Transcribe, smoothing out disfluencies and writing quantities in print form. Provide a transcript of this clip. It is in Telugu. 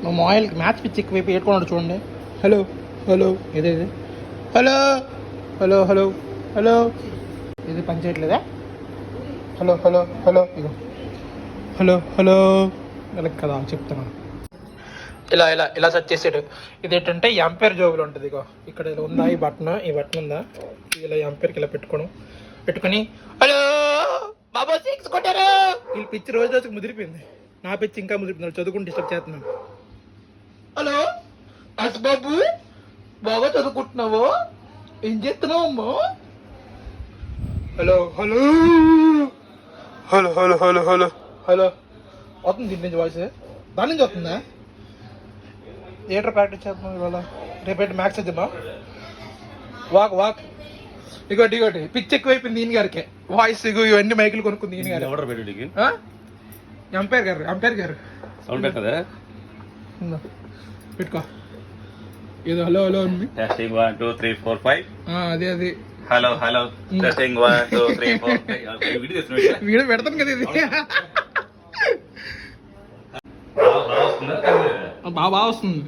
మా మాయిల్కి మ్యాచ్ పిచ్చి ఎక్కువైపు పెట్టుకున్నాడు చూడండి. హలో హలో ఇదే ఇది హలో హలో హలో హలో ఇది పని చేయట్లేదా? హలో హలో హలో ఇగో హలో హలో ఇలా కదా చెప్తాను. ఇలా ఇలా ఇలా సెట్ చేసాడు. ఇది ఏంటంటే ఎంపైర్ జోబులు ఉంటుంది. ఇగో ఇక్కడ ఇలా ఉందా ఈ బటన్ ఉందా, ఇలా ఎంపైర్కి ఇలా పెట్టుకొని హలో బాబా సిక్స్ కొట్టారు. వీళ్ళు పిచ్చి రోజు రోజుకి ముదిరిపోయింది. నా పిచ్చి ఇంకా ముదిరిపోయింది. చదువుకుని డిస్టర్బ్ చేస్తున్నాను. హలో అస్ బాబు బాగా చదువుకుంటున్నావు, ఏం చేస్తున్నావు అమ్మా? Hello hello hello hello hello hello hello వస్తుంది దీని నుంచి వాయిస్, దాని నుంచి వస్తుందా? థియేటర్ ప్రాక్టీస్ చేస్తున్నాం ఇవాళ. రేపటి మ్యాథ్స్ ఎగ్జామా? వాక్ ఇగోటి పిచ్చి ఎక్కువైపోయింది ఈయన గారికి. వాయిస్ ఇవన్నీ మైకులు కొనుక్కుంది ఈయన గారు. ఎంపైర్ గారు పెట్టుకో. ఏదో హలో హలో ఉంది. టెస్టింగ్ 1 2 3 4 5. అది హలో హలో టెస్టింగ్ 1 2 3 4 5. వీడియో పెడతాను కదా ఇది. బాగా వస్తుంది.